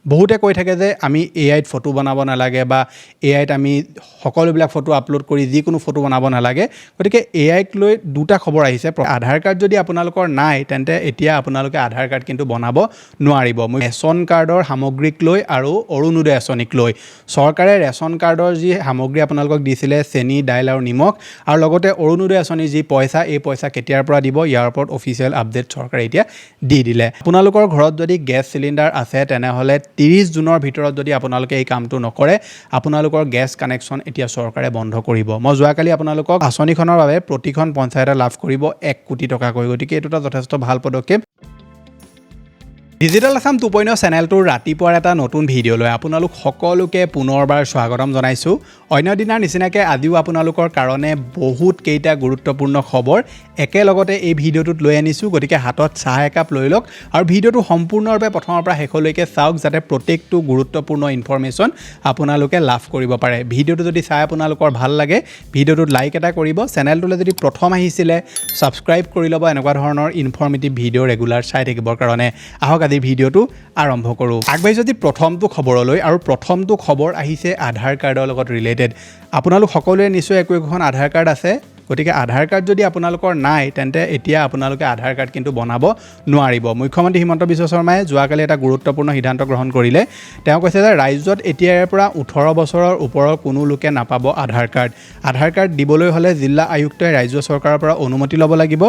বহুতে কৈ থাকে যে আমি এআইত ফটো বনাব নালাগে বা এআইত আমি সকলোবিলাক ফটো আপলোড কৰি যিকোনো ফটো বনাব নালাগে গতিকে এআইক লৈ দুটা খবৰ আহিছে আধাৰ কাৰ্ড যদি আপোনালোকৰ নাই তেন্তে এতিয়া আপোনালোকে আধাৰ কাৰ্ড কিন্তু বনাব নোৱাৰিব ৰেচন কাৰ্ডৰ সামগ্ৰীক লৈ আৰু অৰুণোদয় আঁচনিক লৈ চৰকাৰে ৰেচন কাৰ্ডৰ যি সামগ্ৰী আপোনালোকক দিছিলে চেনি দাইল আৰু নিমখ আৰু লগতে অৰুণোদয় আঁচনিৰ যি পইচা এই পইচা কেতিয়াৰ পৰা দিব ইয়াৰ ওপৰত অফিচিয়েল আপডেট চৰকাৰে এতিয়া দি দিলে আপোনালোকৰ ঘৰত যদি গেছ চিলিণ্ডাৰ আছে তেনেহ'লে 30 জুনৰ ভিতৰত যদি আপোনালোকে এই কামটো নকৰে আপোনালোকৰ গেছ কানেকশ্যন এতিয়া চৰকাৰে বন্ধ কৰিব মই যোৱাকালি আপোনালোকক আঁচনিখনৰ বাবে প্ৰতিখন পঞ্চায়তে লাভ কৰিব 1 কোটি টকাকৈ গতিকে এইটো এটা যথেষ্ট ভাল পদক্ষেপ ডিজিটেল আসাম 2.0 চেনেলটোৰ ৰাতিপুৱাৰ এটা নতুন ভিডিঅ' লৈ আপোনালোক সকলোকে পুনৰবাৰ স্বাগতম জনাইছোঁ অন্য দিনাৰ নিচিনাকৈ আজিও আপোনালোকৰ কাৰণে বহুত কেইটা গুৰুত্বপূৰ্ণ খবৰ একেলগতে এই ভিডিঅ'টোত লৈ আনিছোঁ গতিকে হাতত চাহ একাপ লৈ লওক আৰু ভিডিঅ'টো সম্পূৰ্ণৰূপে প্ৰথমৰ পৰা শেষলৈকে চাওক যাতে প্ৰত্যেকটো গুৰুত্বপূৰ্ণ ইনফৰমেশ্যন আপোনালোকে লাভ কৰিব পাৰে ভিডিঅ'টো যদি চাই আপোনালোকৰ ভাল লাগে ভিডিঅ'টোত লাইক এটা কৰিব চেনেলটোলৈ যদি প্ৰথম আহিছিলে ছাবস্ক্ৰাইব কৰি ল'ব এনেকুৱা ধৰণৰ ইনফৰমেটিভ ভিডিঅ' ৰেগুলাৰ চাই থাকিবৰ কাৰণে আহক আজি ভিডিঅ'টো আৰম্ভ কৰোঁ আগবাঢ়ি যদি প্ৰথমটো খবৰলৈ আৰু প্ৰথমটো খবৰ আহিছে আধাৰ কাৰ্ডৰ লগত ৰিলেটেড আপোনালোক সকলোৱে নিশ্চয় একোখন আধাৰ কাৰ্ড আছে গতিকে আধাৰ কাৰ্ড যদি আপোনালোকৰ নাই তেন্তে এতিয়া আপোনালোকে আধাৰ কাৰ্ড কিন্তু বনাব নোৱাৰিব মুখ্যমন্ত্ৰী হিমন্ত বিশ্ব শৰ্মাই যোৱাকালি এটা গুৰুত্বপূৰ্ণ সিদ্ধান্ত গ্ৰহণ কৰিলে তেওঁ কৈছে যে ৰাজ্যত এতিয়াৰ পৰা 18 বছৰৰ ওপৰৰ কোনো লোকে নাপাব আধাৰ কাৰ্ড দিবলৈ হ'লে জিলা আয়ুক্তই ৰাজ্য চৰকাৰৰ পৰা অনুমতি ল'ব লাগিব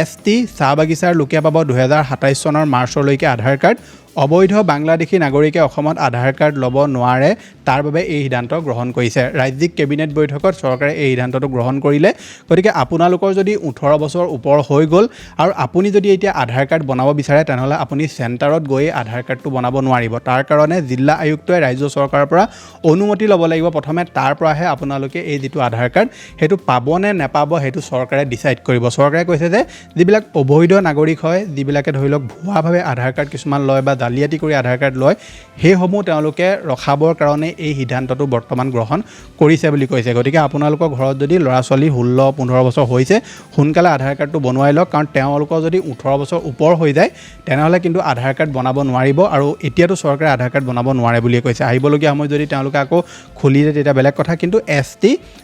ST চাহ বাগিচাৰ লোকে পাব 2027 চনৰ মাৰ্চলৈকে আধাৰ কাৰ্ড অবৈধ বাংলাদেশী নাগৰিকে অসমত আধাৰ কাৰ্ড ল'ব নোৱাৰে তাৰ বাবে এই সিদ্ধান্ত গ্ৰহণ কৰিছে ৰাজ্যিক কেবিনেট বৈঠকত চৰকাৰে এই সিদ্ধান্তটো গ্ৰহণ কৰিলে গতিকে আপোনালোকৰ যদি 18 বছৰ ওপৰ হৈ গ'ল আৰু আপুনি যদি এতিয়া আধাৰ কাৰ্ড বনাব বিচাৰে তেনেহ'লে আপুনি চেণ্টাৰত গৈ আধাৰ কাৰ্ডটো বনাব নোৱাৰিব তাৰ কাৰণে জিলা আয়ুক্তই ৰাজ্য চৰকাৰৰ পৰা অনুমতি ল'ব লাগিব প্ৰথমে তাৰ পৰাহে আপোনালোকে এই যিটো আধাৰ কাৰ্ড সেইটো পাবনে নেপাব সেইটো চৰকাৰে ডিচাইড কৰিব চৰকাৰে কৈছে যে যিবিলাক অবৈধ নাগৰিক হয় যিবিলাকে ধৰি লওক ভুৱাভাৱে আধাৰ কাৰ্ড কিছুমান লয় বা জালিয়াতি কৰি আধাৰ কাৰ্ড লয় সেইসমূহ তেওঁলোকে ৰখাবৰ কাৰণে এই সিদ্ধান্তটো বৰ্তমান গ্ৰহণ কৰিছে বুলি কৈছে গতিকে আপোনালোকৰ ঘৰত যদি ল'ৰা ছোৱালী 16-15 বছৰ হৈছে সোনকালে আধাৰ কাৰ্ডটো বনোৱাই লওক কাৰণ তেওঁলোকৰ যদি 18 বছৰ ওপৰ হৈ যায় তেনেহ'লে কিন্তু আধাৰ কাৰ্ড বনাব নোৱাৰিব আৰু এতিয়াতো চৰকাৰে আধাৰ কাৰ্ড বনাব নোৱাৰে বুলিয়ে কৈছে আহিবলগীয়া সময়ত যদি তেওঁলোকে আকৌ খুলি দিয়ে তেতিয়া বেলেগ কথা কিন্তু ST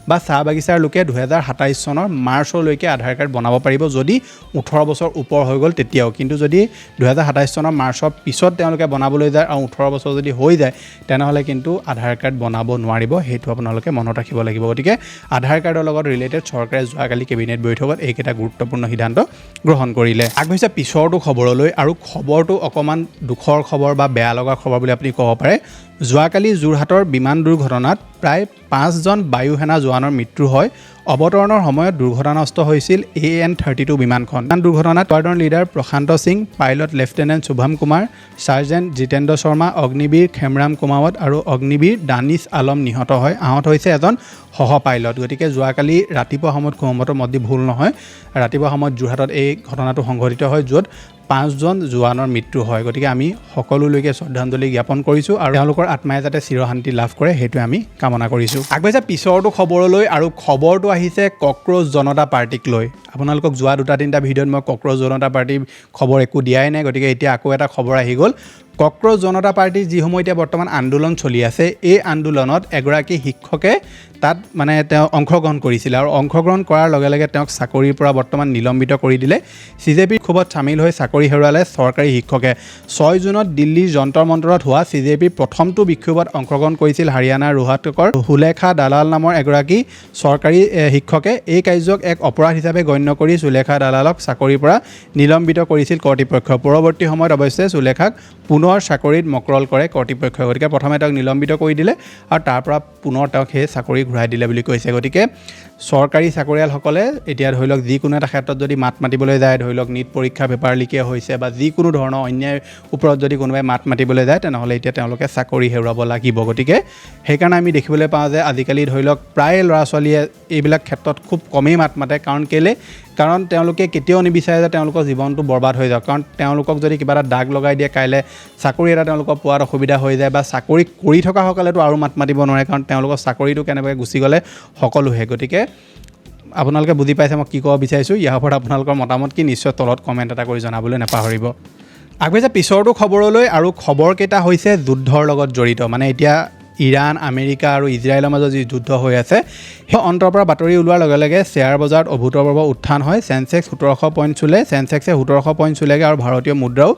বা চাহ বাগিচাৰ লোকে 2027 চনৰ মাৰ্চলৈকে আধাৰ কাৰ্ড বনাব পাৰিব যদি 18 বছৰ ওপৰ হৈ গ'ল তেতিয়াও কিন্তু যদি 2027 চনৰ মাৰ্চৰ পিছত তেওঁলোকে বনাবলৈ যায় আৰু 18 বছৰ যদি হৈ যায় তেনেহ'লে কিন্তু আধাৰ কাৰ্ড বনাব নোৱাৰিব সেইটো আপোনালোকে মনত ৰাখিব লাগিব গতিকে আধাৰ কাৰ্ডৰ লগত ৰিলেটেড চৰকাৰে যোৱাকালি কেবিনেট বৈঠকত এইকেইটা গুৰুত্বপূৰ্ণ সিদ্ধান্ত গ্ৰহণ কৰিলে আগবাঢ়িছে পিছৰটো খবৰলৈ আৰু খবৰটো অকণমান দুখৰ খবৰ বা বেয়া লগা খবৰ বুলি আপুনি ক'ব পাৰে যোৱাকালি যোৰহাটৰ বিমান দুৰ্ঘটনাত প্ৰায় 5জন বায়ু সেনা জোৱানৰ মৃত্যু হয় অৱতৰণৰ সময়ত দুৰ্ঘটনাগ্ৰস্ত হৈছিল AN-32 বিমানখন দুৰ্ঘটনাত squadron leader Prashant Singh pilot lieutenant Shubham Kumar sergeant Jitendra Sharma Agniveer Khemram Kumawat আৰু অগ্নিবীৰ দানিছ আলম নিহত হয় আহত হৈছে এজন সহ পাইলট গতিকে যোৱাকালি ৰাতিপুৱা সময়ত সম্ভৱতঃ মদি ভুল নহয় ৰাতিপুৱা সময়ত যোৰহাটত এই ঘটনাটো সংঘটিত হয় য'ত 5জন জোৱানৰ মৃত্যু হয় গতিকে আমি সকলোলৈকে শ্ৰদ্ধাঞ্জলি জ্ঞাপন কৰিছোঁ আৰু তেওঁলোকৰ আত্মাই যাতে চিৰশান্তি লাভ কৰে সেইটো আমি কামনা কৰিছোঁ আগবাঢ়িছে পিছৰটো খবৰলৈ আৰু খবৰটো আহিছে কক্ৰোচ জনতা পাৰ্টিক লৈ আপোনালোকক যোৱা 2-3টা ভিডিঅ'ত মই কক্ৰোচ জনতা পাৰ্টিৰ খবৰ একো দিয়াই নাই গতিকে এতিয়া আকৌ এটা খবৰ আহি গ'ল কক্ৰোচ জনতা পাৰ্টিৰ যিসমূহ এতিয়া বৰ্তমান আন্দোলন চলি আছে এই আন্দোলনত এগৰাকী শিক্ষকে তাত মানে তেওঁ অংশগ্ৰহণ কৰিছিল আৰু অংশগ্ৰহণ কৰাৰ লগে লগে তেওঁক চাকৰিৰ পৰা বৰ্তমান নিলম্বিত কৰি দিলে CJPৰ ক্ষোভত চামিল হৈ চাকৰি হেৰুৱালে চৰকাৰী শিক্ষকে 6 জুনত দিল্লীৰ যন্তৰ মন্তৰত হোৱা CJPৰ প্ৰথমটো বিক্ষোভত অংশগ্ৰহণ কৰিছিল হাৰিয়ানাৰ ৰোহতকৰ সুলেখা দালাল নামৰ এগৰাকী চৰকাৰী শিক্ষকে এই কাৰ্যক এক অপৰাধ হিচাপে গণ্য কৰি সুলেখা দালালক চাকৰিৰ পৰা নিলম্বিত কৰিছিল কৰ্তৃপক্ষই পৰৱৰ্তী সময়ত অৱশ্যে সুলেখাক পুনৰ চাকৰিত মকৰল কৰে কৰ্তৃপক্ষই গতিকে প্ৰথমে তেওঁক নিলম্বিত কৰি দিলে আৰু তাৰ পৰা পুনৰ তেওঁক সেই চাকৰি ঘূৰাই দিলে বুলি কৈছে গতিকে চৰকাৰী চাকৰিয়ালসকলে এতিয়া ধৰি লওক যিকোনো এটা ক্ষেত্ৰত যদি মাত মাতিবলৈ যায় ধৰি লওক নীট পৰীক্ষা পেপাৰ লিকে হৈছে বা যিকোনো ধৰণৰ অন্যায়ৰ ওপৰত যদি কোনোবাই মাত মাতিবলৈ যায় তেনেহ'লে এতিয়া তেওঁলোকে চাকৰি হেৰুৱাব লাগিব গতিকে সেইকাৰণে আমি দেখিবলৈ পাওঁ যে আজিকালি ধৰি লওক প্ৰায় ল'ৰা ছোৱালীয়ে এইবিলাক ক্ষেত্ৰত খুব কমেই মাত মাতে কাৰণ তেওঁলোকে কেতিয়াও নিবিচাৰে যে তেওঁলোকৰ জীৱনটো বৰবাদ হৈ যাওক কাৰণ তেওঁলোকক যদি কিবা এটা দাগ লগাই দিয়ে কাইলৈ চাকৰি এটা তেওঁলোকৰ পোৱাত অসুবিধা হৈ যায় বা চাকৰি কৰি থকাসকলেতো আৰু মাত মাতিব নোৱাৰে কাৰণ তেওঁলোকৰ চাকৰিটো কেনেবাকৈ গুচি গ'লে সকলোহে গতিকে আপোনালোকে বুজি পাইছে মই কি ক'ব বিচাৰিছোঁ ইয়াৰ ওপৰত আপোনালোকৰ মতামত কি নিশ্চয় তলত কমেণ্ট এটা কৰি জনাবলৈ নাপাহৰিব আগবাঢ়িছে পিছৰটো খবৰলৈ আৰু খবৰকেইটা হৈছে যুদ্ধৰ লগত জড়িত মানে এতিয়া ইৰাণ আমেৰিকা আৰু ইজৰাইলৰ মাজত যি যুদ্ধ হৈ আছে সেই অন্তৰ পৰা বাতৰি ওলোৱাৰ লগে লগে শ্বেয়াৰ বজাৰত অভূতপূৰ্ব উত্থান হয় চেনচেক্স 1700 পইণ্ট চুলে চেনচেক্সে 1700 পইণ্ট চুলেগৈ আৰু ভাৰতীয় মুদ্ৰাও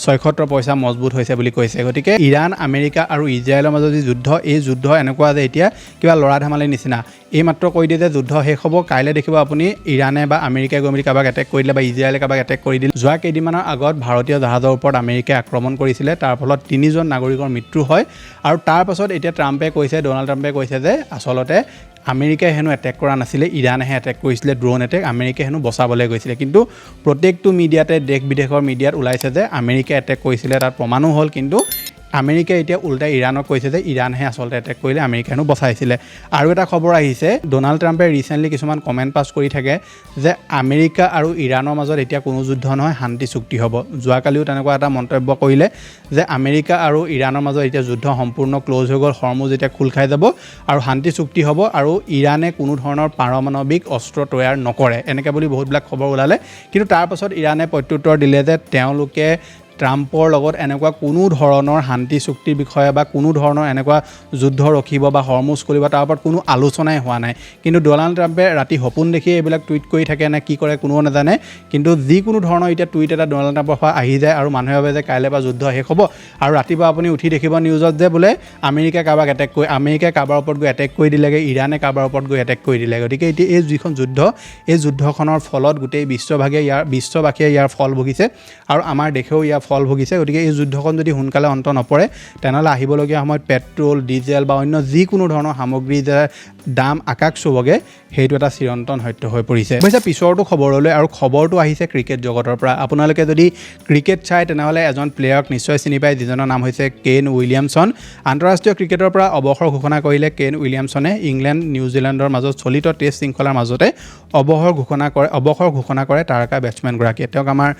76 পইচা মজবুত হৈছে বুলি কৈছে গতিকে ইৰাণ আমেৰিকা আৰু ইজৰাইলৰ মাজত যি যুদ্ধ এই যুদ্ধ এনেকুৱা যে এতিয়া কিবা লৰা ধেমালিৰ নিচিনা এই মাত্ৰ কৈ দিয়ে যে যুদ্ধ শেষ হ'ব কাইলৈ দেখিব আপুনি ইৰাণে বা আমেৰিকাই গৈ মেলি কাৰোবাক এটেক কৰি দিলে বা ইজৰাইলে কাৰোবাক এটেক কৰি দিলে যোৱা কেইদিনমানৰ আগত ভাৰতীয় জাহাজৰ ওপৰত আমেৰিকাই আক্ৰমণ কৰিছিলে তাৰ ফলত 3জন নাগৰিকৰ মৃত্যু হয় আৰু তাৰ পাছত এতিয়া ডোনাল্ড ট্ৰাম্পে কৈছে যে আচলতে আমেৰিকাই হেনো এটেক কৰা নাছিলে ইৰাণেহে এটেক কৰিছিলে ড্ৰোন এটেক আমেৰিকাই হেনো বচাবলৈ গৈছিলে কিন্তু প্ৰত্যেকটো মিডিয়াতে দেশ বিদেশৰ মিডিয়াত ওলাইছে যে আমেৰিকাই এটেক কৰিছিলে তাত প্ৰমাণো হ'ল কিন্তু আমেৰিকাই এতিয়া উল্টাই ইৰাণক কৈছে যে ইৰাণহে আচলতে এটেক কৰিলে আমেৰিকাই হেনো বচাইছিলে আৰু এটা খবৰ আহিছে ডোনাল্ড ট্ৰাম্পে ৰিচেণ্টলি কিছুমান কমেণ্ট পাছ কৰি থাকে যে আমেৰিকা আৰু ইৰাণৰ মাজত এতিয়া কোনো যুদ্ধ নহয় শান্তি চুক্তি হ'ব যোৱাকালিও তেনেকুৱা এটা মন্তব্য কৰিলে যে আমেৰিকা আৰু ইৰাণৰ মাজত এতিয়া যুদ্ধ সম্পূৰ্ণ ক্ল'জ হৈ গ'ল হৰমুজ এতিয়া খোল খাই যাব আৰু শান্তি চুক্তি হ'ব আৰু ইৰাণে কোনো ধৰণৰ পাৰমাণৱিক অস্ত্ৰ তৈয়াৰ নকৰে এনেকৈ বুলি বহুতবিলাক খবৰ ওলালে কিন্তু তাৰ পাছত ইৰাণে প্ৰত্যুত্তৰ দিলে যে তেওঁলোকে ট্ৰাম্পৰ লগত এনেকুৱা কোনো ধৰণৰ শান্তি চুক্তিৰ বিষয়ে বা কোনো ধৰণৰ এনেকুৱা যুদ্ধ ৰখিব বা হৰমুজ খুলিব তাৰ ওপৰত কোনো আলোচনাই হোৱা নাই কিন্তু ডোনাল্ড ট্ৰাম্পে ৰাতি সপোন দেখি এইবিলাক টুইট কৰি থাকে নে কি কৰে কোনেও নাজানে কিন্তু যিকোনো ধৰণৰ এতিয়া টুইট এটা ডোনাল্ড ট্ৰাম্পৰ পৰা আহি যায় আৰু মানুহে ভাবে যে কাইলৈ বা যুদ্ধ শেষ হ'ব আৰু ৰাতিপুৱা আপুনি উঠি দেখিব নিউজত যে বোলে আমেৰিকাই কাৰোবাক এটেক কৰি আমেৰিকাই কাৰোবাৰ ওপৰত গৈ এটেক কৰি দিলেগৈ ইৰাণে কাৰোবাৰ ওপৰত গৈ এটেক কৰি দিলে গতিকে এতিয়া এই যিখন যুদ্ধ এই যুদ্ধখনৰ ফলত গোটেই বিশ্ববাসীয়ে ইয়াৰ ফল ভুগিছে আৰু আমাৰ দেশেও ইয়াৰ ফল ভুগিছে গতিকে এই যুদ্ধখন যদি সোনকালে অন্ত নপৰে তেনেহ'লে আহিবলগীয়া সময়ত পেট্ৰল ডিজেল বা অন্য যিকোনো ধৰণৰ সামগ্ৰী যে দাম আকাশ চুবগে সেইটো এটা চিৰন্তন সত্য হৈ পৰিছে অৱশ্যে পিছৰটো খবৰলৈ আৰু খবৰটো আহিছে ক্ৰিকেট জগতৰ পৰা আপোনালোকে যদি ক্ৰিকেট চাই তেনেহ'লে এজন প্লেয়াৰক নিশ্চয় চিনি পায় যিজনৰ নাম হৈছে কেন উইলিয়ামছন আন্তঃৰাষ্ট্ৰীয় ক্ৰিকেটৰ পৰা অৱসৰ ঘোষণা কৰিলে কেন উইলিয়ামছনে ইংলেণ্ড নিউজিলেণ্ডৰ মাজত চলিত টেষ্ট শৃংখলাৰ মাজতে অৱসৰ ঘোষণা কৰে তাৰকা বেটছমেনগৰাকীয়ে তেওঁক আমাৰ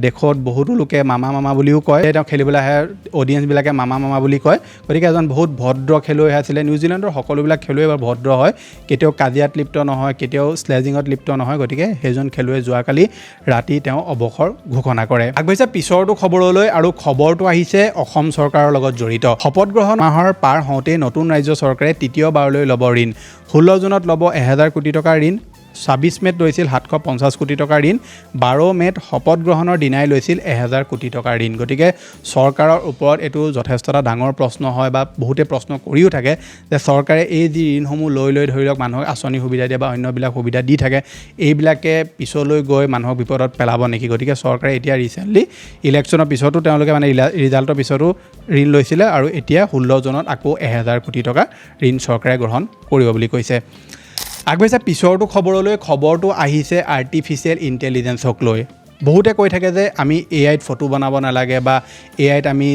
দেশত বহুতো লোকে মামা বুলিও কয় তেওঁ খেলিবলৈ আহে অডিয়েঞ্চবিলাকে মামা বুলি কয় গতিকে এজন বহুত ভদ্ৰ খেলুৱৈ আছিলে নিউজিলেণ্ডৰ সকলোবিলাক খেলুৱৈ বৰ ভদ্ৰ হয় কেতিয়াও কাজিয়াত লিপ্ত নহয় কেতিয়াও স্লেজিঙত লিপ্ত নহয় গতিকে সেইজন খেলুৱৈ যোৱাকালি ৰাতি তেওঁ অৱসৰ ঘোষণা কৰে আগবাঢ়িছে পিছৰটো খবৰলৈ আৰু খবৰটো আহিছে অসম চৰকাৰৰ লগত জড়িত শপত গ্ৰহণ মাহৰ পাৰ হওঁতেই নতুন ৰাজ্য চৰকাৰে তৃতীয়বাৰলৈ ল'ব ঋণ 16 জুনত ল'ব 1000 কোটি টকাৰ ঋণ 26 মে'ত লৈছিল 750 কোটি টকাৰ ঋণ 12 মে'ত শপত গ্ৰহণৰ দিনাই লৈছিল 1000 কোটি টকাৰ ঋণ গতিকে চৰকাৰৰ ওপৰত এইটো যথেষ্ট এটা ডাঙৰ প্ৰশ্ন হয় বা বহুতে প্ৰশ্ন কৰিও থাকে যে চৰকাৰে এই যি ঋণসমূহ লৈ ধৰি লওক মানুহক আঁচনি সুবিধা দিয়ে বা অন্যবিলাক সুবিধা দি থাকে এইবিলাকে পিছলৈ গৈ মানুহক বিপদত পেলাব নেকি গতিকে চৰকাৰে এতিয়া ৰিচেণ্টলি ইলেকশ্যনৰ পিছতো তেওঁলোকে মানে ৰিজাল্টৰ পিছতো ঋণ লৈছিলে আৰু এতিয়া 16 জুনত আকৌ 1000 কোটি টকা ঋণ চৰকাৰে গ্ৰহণ কৰিব বুলি কৈছে আগবাঢ়িছে পিছৰটো খবৰলৈ খবৰটো আহিছে আৰ্টিফিচিয়েল ইণ্টেলিজেঞ্চক লৈ বহুতে কৈ থাকে যে আমি এআইত ফটো বনাব নালাগে বা এআইত আমি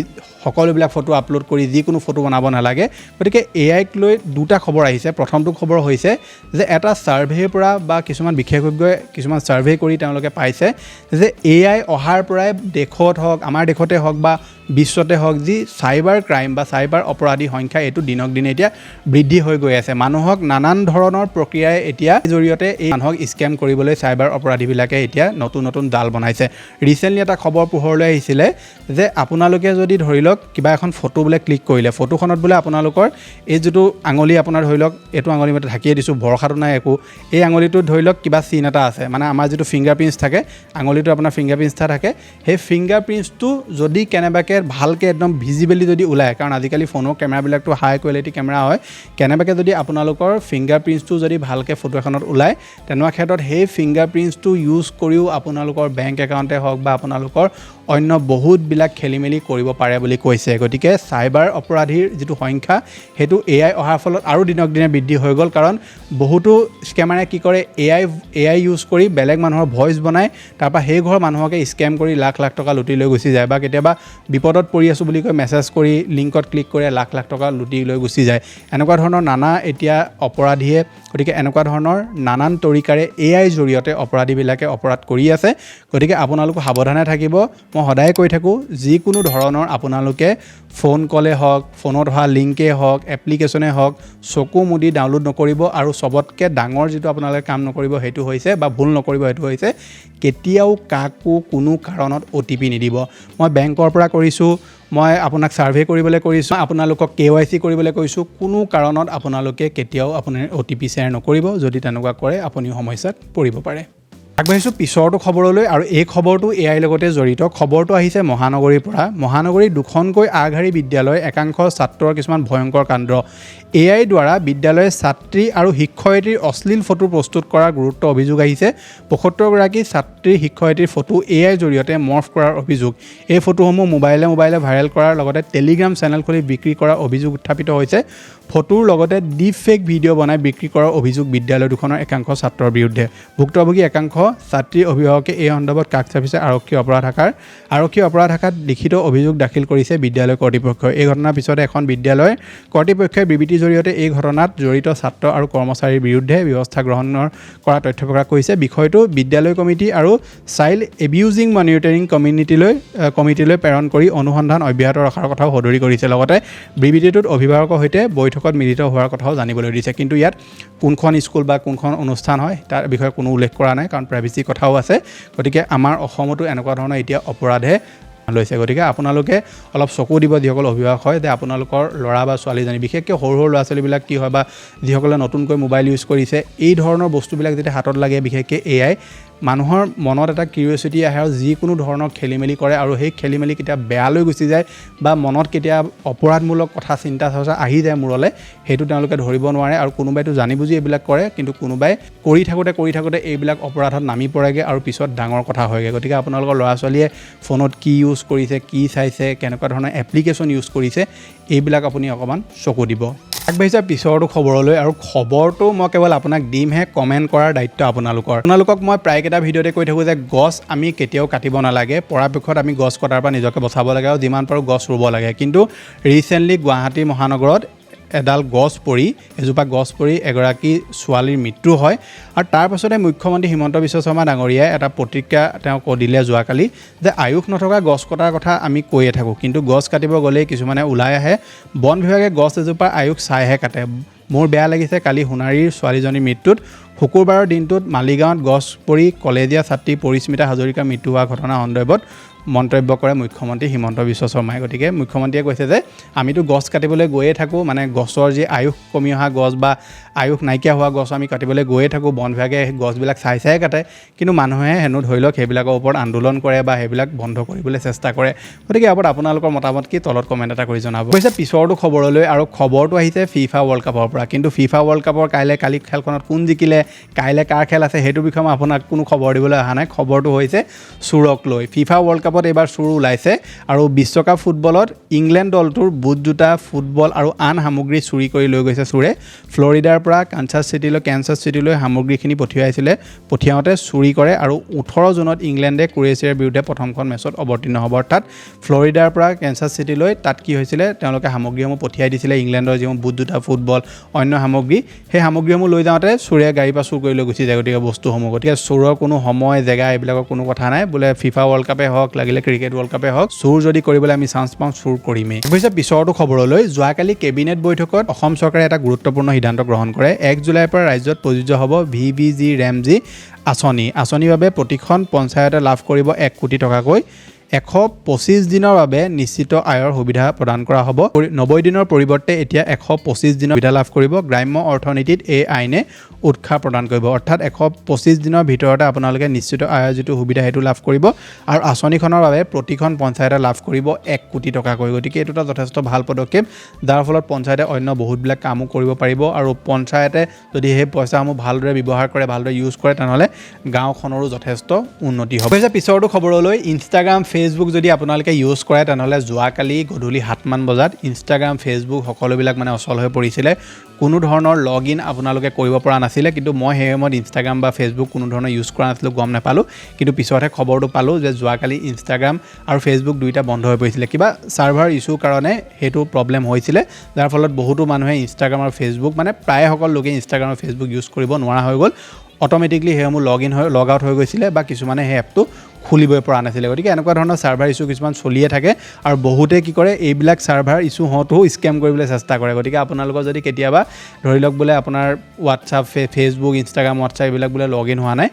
সকলোবিলাক ফটো আপলোড কৰি যিকোনো ফটো বনাব নালাগে গতিকে এআইক লৈ দুটা খবৰ আহিছে প্ৰথমটো খবৰ হৈছে যে এটা ছাৰ্ভেৰ পৰা বা কিছুমান বিশেষজ্ঞই কিছুমান ছাৰ্ভে কৰি তেওঁলোকে পাইছে যে এআই অহাৰ পৰাই দেশত হওক আমাৰ দেশতে হওক বা বিশ্বতে হওক যি চাইবাৰ ক্ৰাইম বা চাইবাৰ অপৰাধী সংখ্যা এইটো দিনক দিনে এতিয়া বৃদ্ধি হৈ গৈ আছে মানুহক নানান ধৰণৰ প্ৰক্ৰিয়াই এতিয়া জৰিয়তে এই মানুহক স্কেম কৰিবলৈ চাইবাৰ অপৰাধীবিলাকে এতিয়া নতুন জাল বনাইছে ৰিচেণ্টলি এটা খবৰ পোহৰলৈ আহিছিলে যে আপোনালোকে যদি ধৰি লওক কিবা এখন ফটো বোলে ক্লিক কৰিলে ফটোখনত বোলে আপোনালোকৰ এই যিটো আঙুলি আপোনাৰ ধৰি লওক এইটো আঙুলি মতে ঢাকিয়ে দিছোঁ ভৰসাটো নাই একো এই আঙুলিটোত ধৰি লওক কিবা চিন এটা আছে মানে আমাৰ যিটো ফিংগাৰপ্ৰিণ্টছ থাকে আঙুলিটো আপোনাৰ ফিংগাৰপ্ৰিণ্টছ থাকে সেই ফিংগাৰপ্ৰিণ্টছটো যদি কেনেবাকৈ ভালকৈ একদম ভিজিবলি যদি ওলায় কাৰণ আজিকালি ফোনৰ কেমেৰাবিলাকতো হাই কোৱালিটি কেমেৰা হয় কেনেবাকৈ যদি আপোনালোকৰ ফিংগাৰপ্ৰিণ্টছটো যদি ভালকৈ ফটো এখনত ওলায় তেনেকুৱা ক্ষেত্ৰত সেই ফিংগাৰপ্ৰিণ্টছটো ইউজ কৰিও আপোনালোকৰ বেংক একাউণ্টে হওক বা আপোনালোকৰ অন্য বহুতবিলাক খেলিমেলি কৰিব পাৰে বুলি কৈছে গতিকে চাইবাৰ অপৰাধীৰ যিটো সংখ্যা সেইটো এআই অহাৰ ফলত আৰু দিনক দিনে বৃদ্ধি হৈ গ'ল কাৰণ বহুতো স্কেমাৰে কি কৰে এআই ইউজ কৰি বেলেগ মানুহৰ ভইচ বনায় তাৰপৰা সেই ঘৰৰ মানুহকে স্কেম কৰি লাখ টকা লুটি লৈ গুচি যায় বা কেতিয়াবা বিপদত পৰি আছোঁ বুলি কৈ মেছেজ কৰি লিংকত ক্লিক কৰি লাখ লাখ টকা লুটি লৈ গুচি যায়। এনেকুৱা ধৰণৰ নানা এতিয়া অপৰাধীয়ে গতিকে এনেকুৱা ধৰণৰ নানান তৰিকাৰে AI জৰিয়তে অপৰাধীবিলাকে অপৰাধ কৰি আছে। গতিকে আপোনালোক সাৱধানে থাকিব। মই সদায় কৈ থাকোঁ যিকোনো ধৰণৰ আপোনালোকে ফোন কলে হওক, ফোনত অহা লিংকেই হওক, এপ্লিকেশ্যনে হওক চকু মুদি ডাউনলোড নকৰিব। আৰু চবতকৈ ডাঙৰ যিটো আপোনালোকে কাম নকৰিব সেইটো হৈছে বা ভুল নকৰিব সেইটো হৈছে কেতিয়াও কাকো কোনো কাৰণত OTP নিদিব। মই বেংকৰ পৰা কৰিছোঁ, মই আপোনাক ছাৰ্ভে কৰিবলৈ কৰিছোঁ, আপোনালোকক KYC কৰিবলৈ কৈছোঁ, কোনো কাৰণত আপোনালোকে কেতিয়াও আপোনাৰ OTP শ্বেয়াৰ নকৰিব। যদি তেনেকুৱা কৰে আপুনি সমস্যাত পৰিব পাৰে। আগবাঢ়িছোঁ পিছৰটো খবৰলৈ আৰু এই খবৰটো AI লগতে জড়িত। খবৰটো আহিছে মহানগৰীৰ পৰা। মহানগৰীৰ দুখনকৈ আগশাৰী বিদ্যালয় একাংশ ছাত্ৰৰ কিছুমান ভয়ংকৰ কাণ্ড। AI দ্বাৰা বিদ্যালয়ৰ ছাত্ৰী আৰু শিক্ষয়িত্ৰীৰ অশ্লীল ফটো প্ৰস্তুত কৰাৰ গুৰুত্ব অভিযোগ আহিছে। ৭৫গৰাকী ছাত্ৰী শিক্ষয়িত্ৰীৰ ফটো AI জৰিয়তে মৰ্ফ কৰাৰ অভিযোগ। এই ফটোসমূহ মোবাইলে ভাইৰেল কৰাৰ লগতে টেলিগ্ৰাম চেনেল খুলি বিক্ৰী কৰাৰ অভিযোগ উত্থাপিত হৈছে। ফটোৰ লগতে ডিপ ফেক ভিডিঅ' বনাই বিক্ৰী কৰাৰ অভিযোগ বিদ্যালয় দুখনৰ একাংশ ছাত্ৰৰ বিৰুদ্ধে। ভুক্তভোগী একাংশ ছাত্ৰীৰ অভিভাৱকে এই সন্দৰ্ভত কাষ চাপিছে আৰক্ষী অপৰাধ শাখাত লিখিত অভিযোগ দাখিল কৰিছে বিদ্যালয় কৰ্তৃপক্ষই। এই ঘটনাৰ পিছতে এখন বিদ্যালয় কৰ্তৃপক্ষই বিবৃতিৰ জৰিয়তে এই ঘটনাত জড়িত ছাত্ৰ আৰু কৰ্মচাৰীৰ বিৰুদ্ধে ব্যৱস্থা গ্ৰহণৰ কৰা তথ্য প্ৰকাশ কৰিছে। বিষয়টো বিদ্যালয় কমিটি আৰু চাইল্ড এবিউজিং মনিটৰিং কমিটিলৈ প্ৰেৰণ কৰি অনুসন্ধান অব্যাহত ৰখাৰ কথাও সদৰি কৰিছে। লগতে বিবৃতিটোত অভিভাৱকৰ সৈতে বৈঠকত মিলিত হোৱাৰ কথাও জানিবলৈ দিছে। কিন্তু ইয়াত কোনখন স্কুল বা কোনখন অনুষ্ঠান হয় তাৰ বিষয়ে কোনো উল্লেখ কৰা নাই, কাৰণ প্ৰাইভেচি কথাও আছে। গতিকে আমাৰ অসমতো এনেকুৱা ধৰণৰ এতিয়া অপৰাধে লৈছে। গতিকে আপোনালোকে অলপ চকু দিব যিসকল অভিভাৱক হয়, যে আপোনালোকৰ ল'ৰা বা ছোৱালীজনী বিশেষকৈ সৰু ল'ৰা ছোৱালীবিলাক কি হয় বা যিসকলে নতুনকৈ মোবাইল ইউজ কৰিছে, এই ধৰণৰ বস্তুবিলাক যেতিয়া হাতত লাগে বিশেষকৈ AI মানুহৰ মনত এটা কিউৰিঅচিটি আহে আৰু যিকোনো ধৰণৰ খেলিমেলি কৰে আৰু সেই খেলিমেলি কেতিয়া বেয়ালৈ গুচি যায় বা মনত কেতিয়া অপৰাধমূলক কথা চিন্তা চৰ্চা আহি যায় মূৰলৈ, সেইটো তেওঁলোকে ধৰিব নোৱাৰে। আৰু কোনোবাইতো জানি বুজি এইবিলাক কৰে, কিন্তু কোনোবাই কৰি থাকোঁতে এইবিলাক অপৰাধত নামি পৰেগৈ আৰু পিছত ডাঙৰ কথা হয়গৈ। গতিকে আপোনালোকৰ ল'ৰা ছোৱালীয়ে ফোনত কি ইউজ কৰিছে, কি চাইছে, কেনেকুৱা ধৰণৰ এপ্লিকেশ্যন ইউজ কৰিছে, এইবিলাক আপুনি অকণমান চকু দিব। আগবাঢ়িছে পিছৰটো খবৰলৈ আৰু খবৰটো মই কেৱল আপোনাক দিমহে, কমেণ্ট কৰাৰ দায়িত্ব আপোনালোকক মই প্ৰায়কেইটা ভিডিঅ'তে কৈ থাকোঁ যে গছ আমি কেতিয়াও কাটিব নালাগে, পৰাপক্ষত আমি গছ কটাৰ পৰা নিজকে বচাব লাগে আৰু যিমান পাৰোঁ গছ ৰুব লাগে। কিন্তু ৰিচেণ্টলি গুৱাহাটী মহানগৰত এজোপা গছ পৰি এগৰাকী ছোৱালীৰ মৃত্যু হয়। আৰু তাৰ পাছতে মুখ্যমন্ত্ৰী হিমন্ত বিশ্ব শৰ্মা ডাঙৰীয়াই এটা প্ৰতিক্ৰিয়া তেওঁ দিলে যোৱাকালি, যে আয়ুস নথকা গছ কটাৰ কথা আমি কৈয়ে থাকোঁ, কিন্তু গছ কাটিব গ'লেই কিছুমানে ওলাই আহে। বন বিভাগে গছ এজোপাৰ আয়ুস চাইহে কাটে। মোৰ বেয়া লাগিছে কালি সোণাৰীৰ ছোৱালীজনীৰ মৃত্যুত। শুকুৰবাৰৰ দিনটোত মালিগাঁৱত গছ পৰি কলেজীয়া ছাত্ৰী পৰিস্মিতা হাজৰিকাৰ মৃত্যু হোৱা ঘটনা সন্দৰ্ভত মন্তব্য কৰে মুখ্যমন্ত্ৰী হিমন্ত বিশ্ব শৰ্মাই। গতিকে মুখ্যমন্ত্ৰীয়ে কৈছে যে আমিতো গছ কাটিবলৈ গৈয়ে থাকোঁ, মানে গছৰ যি আয়ুস কমি অহা গছ বা আয়ুস নাইকিয়া হোৱা গছ আমি কাটিবলৈ গৈয়ে থাকোঁ। বন বিভাগে গছবিলাক চাই কাটে, কিন্তু মানুহে হেনো ধৰি লওক সেইবিলাকৰ ওপৰত আন্দোলন কৰে বা সেইবিলাক বন্ধ কৰিবলৈ চেষ্টা কৰে। গতিকে ইয়াৰ ওপৰত আপোনালোকৰ মতামত কি তলত কমেণ্ট এটা কৰি জনাব। কৈছে পিছৰটো খবৰলৈ আৰু খবৰটো আহিছে FIFA ৱৰ্ল্ড কাপৰ পৰা। কিন্তু FIFA ৱৰ্ল্ড কাপৰ কালি খেলখনত কোন জিকিলে, কাইলৈ কাৰ খেল আছে, সেইটো বিষয়ে মই আপোনাক কোনো খবৰ দিবলৈ অহা নাই। খবৰটো হৈছে চোৰক লৈ। FIFA ৱৰ্ল্ড কাপত এইবাৰ চোৰ ওলাইছে আৰু বিশ্বকাপ ফুটবলত ইংলেণ্ড দলটোৰ বুট জোতা, ফুটবল আৰু আন সামগ্ৰী চুৰি কৰি লৈ গৈছে চোৰে। ফ্লৰিডাৰ পৰা কেনচাছ চিটিলৈ সামগ্ৰীখিনি পঠিয়াওঁতে চুৰি কৰে আৰু 18 জুনত ইংলেণ্ডে ক্ৰ'ৱেছিয়াৰ বিৰুদ্ধে প্ৰথমখন মেচত অৱতীৰ্ণ হ'ব। অৰ্থাৎ ফ্লৰিডাৰ পৰা কেনচাছ চিটিলৈ তাত কি হৈছিলে, তেওঁলোকে সামগ্ৰীসমূহ পঠিয়াই দিছিলে, ইংলেণ্ডৰ যিসমূহ বুট জোতা, ফুটবল, অন্য সামগ্ৰী, সেই সামগ্ৰীসমূহ লৈ যাওঁতে চোৰে গাড়ীৰ পৰা চুৰ কৰি লৈ গুচি যায়। গতিকে বস্তুসমূহ, গতিকে চোৰৰ কোনো সময়, জেগা এইবিলাকৰ কোনো কথা নাই। বোলে FIFA ৱৰ্ল্ড কাপে হওক, লাগিলে ক্ৰিকেট ৱৰ্ল্ড কাপে হওক, চুৰ যদি কৰিবলৈ আমি চান্স পাওঁ চুৰ কৰিমেই। অৱশ্যে পিছৰটো খবৰলৈ, যোৱাকালি কেবিনেট বৈঠকত অসম চৰকাৰে এটা গুৰুত্বপূৰ্ণ সিদ্ধান্ত গ্ৰহণ কৰে। 1 জুলাইৰ পৰা ৰাজ্যত প্ৰযোজ্য হ'ব VVG-RAMG আঁচনিৰ বাবে প্ৰতিখন পঞ্চায়তে লাভ কৰিব 1 কোটি টকাকৈ। 125 দিনৰ বাবে নিশ্চিত আয়ৰ সুবিধা প্ৰদান কৰা হ'ব। 90 দিনৰ পৰিৱৰ্তে এতিয়া 125 দিনৰ সুবিধা লাভ কৰিব। গ্ৰাম্য অৰ্থনীতিত এই আইনে উৎসাহ প্ৰদান কৰিব। অৰ্থাৎ 125 দিনৰ ভিতৰতে আপোনালোকে নিশ্চিত আয়ৰ যিটো সুবিধা সেইটো লাভ কৰিব আৰু আঁচনিখনৰ বাবে প্ৰতিখন পঞ্চায়তে লাভ কৰিব 1 কোটি টকাকৈ। গতিকে এইটো এটা যথেষ্ট ভাল পদক্ষেপ, যাৰ ফলত পঞ্চায়তে অন্য বহুতবিলাক কামো কৰিব পাৰিব আৰু পঞ্চায়তে যদি সেই পইচাসমূহ ভালদৰে ব্যৱহাৰ কৰে, ভালদৰে ইউজ কৰে, তেনেহ'লে গাঁওখনৰো যথেষ্ট উন্নতি হ'ব। পিছৰটো খবৰলৈ, ইনষ্টাগ্ৰাম, ফেচবুক যদি আপোনালোকে ইউজ কৰে তেনেহ'লে যোৱাকালি গধূলি 7 মান বজাত ইনষ্টাগ্ৰাম, ফেচবুক সকলোবিলাক মানে অচল হৈ পৰিছিলে। কোনো ধৰণৰ লগ ইন আপোনালোকে কৰিব পৰা নাছিল। নাছিলে কিন্তু মই সেই সময়ত ইনষ্টাগ্ৰাম বা ফেচবুক কোনো ধৰণৰ ইউজ কৰা নাছিলোঁ গম নাপালোঁ কিন্তু পিছতহে খবৰটো পালোঁ যে যোৱাকালি ইনষ্টাগ্ৰাম আৰু ফেচবুক দুইটা বন্ধ হৈ পৰিছিলে কিবা ছাৰ্ভাৰ ইছ্যুৰ কাৰণে সেইটো প্ৰব্লেম হৈছিলে যাৰ ফলত বহুতো মানুহে ইনষ্টাগ্ৰাম আৰু ফেচবুক মানে প্ৰায় সকলো লোকে ইনষ্টাগ্ৰাম আৰু ফেচবুক ইউজ কৰিব নোৱাৰা হৈ গ'ল অট'মেটিকলি সেইসমূহ লগ আউট হৈ গৈছিলে বা কিছুমানে সেই এপটো খুলিবই পৰা নাছিলে গতিকে এনেকুৱা ধৰণৰ ছাৰ্ভাৰ ইছ্যু কিছুমান চলিয়ে থাকে আৰু বহুতে কি কৰে এইবিলাক ছাৰ্ভাৰ ইছ্যু হওঁতেও স্কেম কৰিবলৈ চেষ্টা কৰে গতিকে আপোনালোকৰ যদি কেতিয়াবা ধৰি লওক বোলে আপোনাৰ হোৱাটছআপ ফেচবুক ইনষ্টাগ্ৰাম হোৱাটছআপ এইবিলাক বোলে লগ ইন হোৱা নাই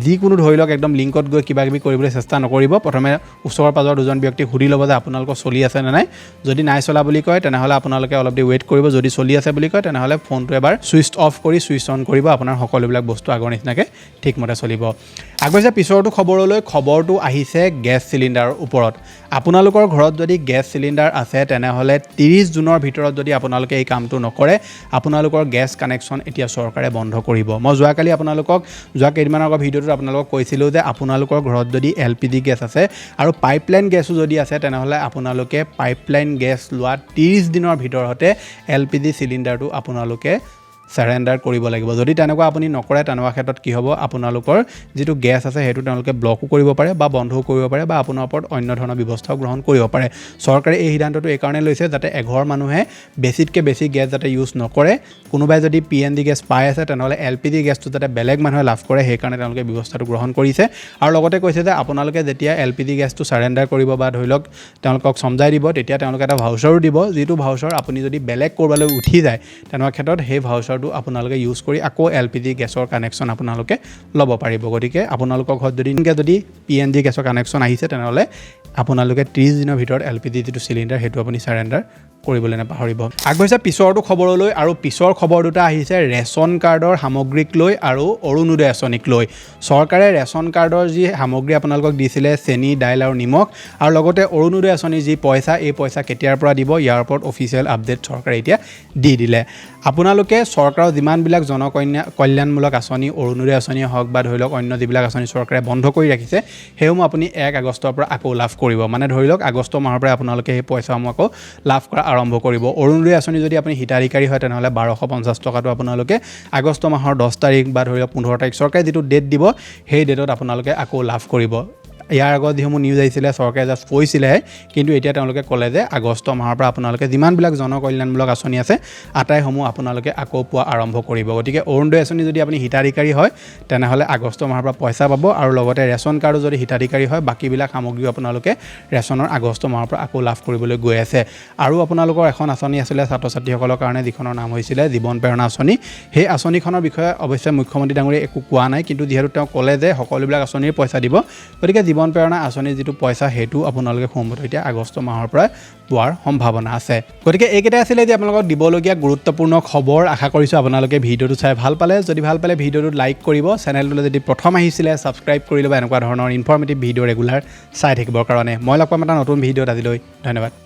যিকোনো ধৰি লওক একদম লিংকত গৈ কিবা কিবি কৰিবলৈ চেষ্টা নকৰিব প্ৰথমে ওচৰৰ পাজৰ দুজন ব্যক্তিক সুধি ল'ব যে আপোনালোকৰ চলি আছে নে নাই যদি নাই চলা বুলি কয় তেনেহ'লে আপোনালোকে অলপ দেৰি ৱেইট কৰিব যদি চলি আছে বুলি কয় তেনেহ'লে ফোনটো এবাৰ ছুইচ অফ কৰি ছুইচ অন কৰিব আপোনাৰ সকলোবিলাক বস্তু আগৰ নিচিনাকৈ ঠিকমতে চলিব আগতে পিছৰটো খবৰলৈ খবৰটো আহিছে গেছ চিলিণ্ডাৰৰ ওপৰত আপোনালোকৰ ঘৰত যদি গেছ চিলিণ্ডাৰ আছে তেনেহ'লে 30 জুনৰ ভিতৰত যদি আপোনালোকে এই কামটো নকৰে আপোনালোকৰ গেছ কানেকশ্যন এতিয়া চৰকাৰে বন্ধ কৰিব মই যোৱাকালি আপোনালোকক যোৱা কেইদিনমানৰ আগৰ ভিডিঅ'টোত আপোনালোকক কৈছিলোঁ যে আপোনালোকৰ ঘৰত যদি LPG গেছ আছে আৰু পাইপলাইন গেছো যদি আছে তেনেহ'লে আপোনালোকে পাইপলাইন গেছ লোৱা 30 দিনৰ ভিতৰতে LPG চিলিণ্ডাৰটো আপোনালোকে সাৰেণ্ডাৰ কৰিব লাগিব যদি তেনেকুৱা আপুনি নকৰে তেনেকুৱা ক্ষেত্ৰত কি হ'ব আপোনালোকৰ যেটো গ্যাস আছে হেতু তেওঁলোকে ব্লকও কৰিব পাৰে বা বন্ধও কৰিব পাৰে বা আপোনাৰ ওপৰত অন্য ধৰণৰ ব্যৱস্থাও গ্ৰহণ কৰিব পাৰে চৰকাৰে এই সিদ্ধান্তটো এই কাৰণে লৈছে যাতে এঘৰ মানুহে বেছিতকে বেছি গ্যাস যাতে ইউজ নকৰে কোনোবাই যদি PNG গ্যাস পাই আছে তেনেহলে LPG গ্যাসটো যাতে বেলেগ মানুহে লাভ কৰে সেই কাৰণে তেওঁলোকে ব্যৱস্থাটো গ্ৰহণ কৰিছে আৰু লগতে কৈছে যে আপোনালোকে যেতিয়া LPG গ্যাসটো সাৰেণ্ডাৰ কৰিব বা ধৰিলক তেওঁলোকক সমজাই দিব তেতিয়া তেওঁলোকে এটা ভাউচাৰো দিব যেটো ভাউচাৰ আপুনি যদি বেলেগ কৰবালৈ উঠি যায় তেনেকুৱা ক্ষেত্ৰত সেই ভাউচাৰ আপোনালোকে ইউজ কৰি আকৌ LPG গেছৰ কানেকশ্যন আপোনালোকে ল'ব পাৰিব গতিকে আপোনালোকৰ ঘৰত যদি PNG গেছৰ কানেকশ্যন আহিছে তেনেহলে আপোনালোকে 30 দিনৰ ভিতৰত LPG যেটো সিলিন্ডাৰ হেতু আপুনি সাৰেণ্ডাৰ কৰিবলৈ নাপাহৰিব আগবঢ়াইছে পিছৰটো খবৰলৈ আৰু পিছৰ খবৰ দুটা আহিছে ৰেচন কাৰ্ডৰ সামগ্ৰীক লৈ আৰু অৰুণোদয় আঁচনিক লৈ চৰকাৰে ৰেচন কাৰ্ডৰ যি সামগ্ৰী আপোনালোকক দিছিলে চেনি দাইল আৰু নিমখ আৰু লগতে অৰুণোদয় আঁচনিৰ যি পইচা এই পইচা কেতিয়াৰ পৰা দিব ইয়াৰ ওপৰত অফিচিয়েল আপডেট চৰকাৰে এতিয়া দি দিলে আপোনালোকে চৰকাৰৰ যিমানবিলাক জনকল্যাণমূলক আঁচনি অৰুণোদয় আঁচনি হওক বা ধৰি লওক অন্য যিবিলাক আঁচনি চৰকাৰে বন্ধ কৰি ৰাখিছে সেইসমূহ আপুনি 1 আগষ্টৰ পৰা আকৌ লাভ কৰিব মানে ধৰি লওক আগষ্ট মাহৰ পৰা আপোনালোকে সেই পইচাসমূহ আকৌ লাভ কৰা আৰম্ভ কৰিব অৰুণোদয় আঁচনি যদি আপুনি হিতাধিকাৰী হয় তেনেহলে 1250 টকাটো আপোনালোকে আগষ্ট মাহৰ 10 তাৰিখ বা ধৰি লওক 15 তাৰিখ চৰকাৰে যেটো ডেট দিব সেই ডেটত আপোনালোকে আকৌ লাভ কৰিব ইয়াৰ আগত যিসমূহ নিউজ আহিছিলে চৰকাৰে জাষ্ট কৈছিলে কিন্তু এতিয়া তেওঁলোকে ক'লে যে আগষ্ট মাহৰ পৰা আপোনালোকে যিমানবিলাক জনকল্যাণমূলক আঁচনি আছে আটাইসমূহ আপোনালোকে আকৌ পোৱা আৰম্ভ কৰিব গতিকে অৰুণোদয় আঁচনি যদি আপুনি হিতাধিকাৰী হয় তেনেহলে আগষ্ট মাহৰ পৰা পইচা পাব আৰু লগতে ৰেচন কাৰ্ডো যদি হিতাধিকাৰী হয় বাকিবিলাক সামগ্ৰী আপোনালোকে ৰেচনৰ আগষ্ট মাহৰ পৰা আকৌ লাভ কৰিবলৈ গৈ আছে আৰু আপোনালোকৰ এখন আঁচনি আছিলে ছাত্ৰ ছাত্ৰীসকলৰ কাৰণে যিখনৰ নাম হৈছিলে জীৱন প্ৰেৰণা আঁচনি সেই আঁচনিখনৰ বিষয়ে অৱশ্যে মুখ্যমন্ত্ৰী ডাঙৰীয়ে একো কোৱা নাই কিন্তু যিহেতু তেওঁ ক'লে যে সকলোবিলাক আঁচনিৰ পইচা দিব গতিকে জীৱন প্ৰেৰণা আঁচনিৰ যেটো পইচা হেতু আপোনালোকে সম্ভৱত এতিয়া আগষ্ট মাহৰ পৰা পোৱাৰ সম্ভাৱনা আছে গতিকে এইকেইটা আছিলে যে আপোনালোকক দিবলগীয়া গুৰুত্বপূৰ্ণ খবৰ আশা কৰিছো আপোনালোকে ভিডিঅ'টো চাই ভাল পালে যদি ভাল পালে ভিডিঅ'টো লাইক কৰিব চেনেলটোলৈ যদি প্ৰথম আহিছিলে সাবস্ক্ৰাইব কৰি ল'ব এনেকুৱা ধৰণৰ ইনফৰমেটিভ ভিডিঅ' ৰেগুলাৰ চাই থাকিবৰ কাৰণে মই লগ পাম এটা নতুন ভিডিঅ'ত আজিলৈ ধন্যবাদ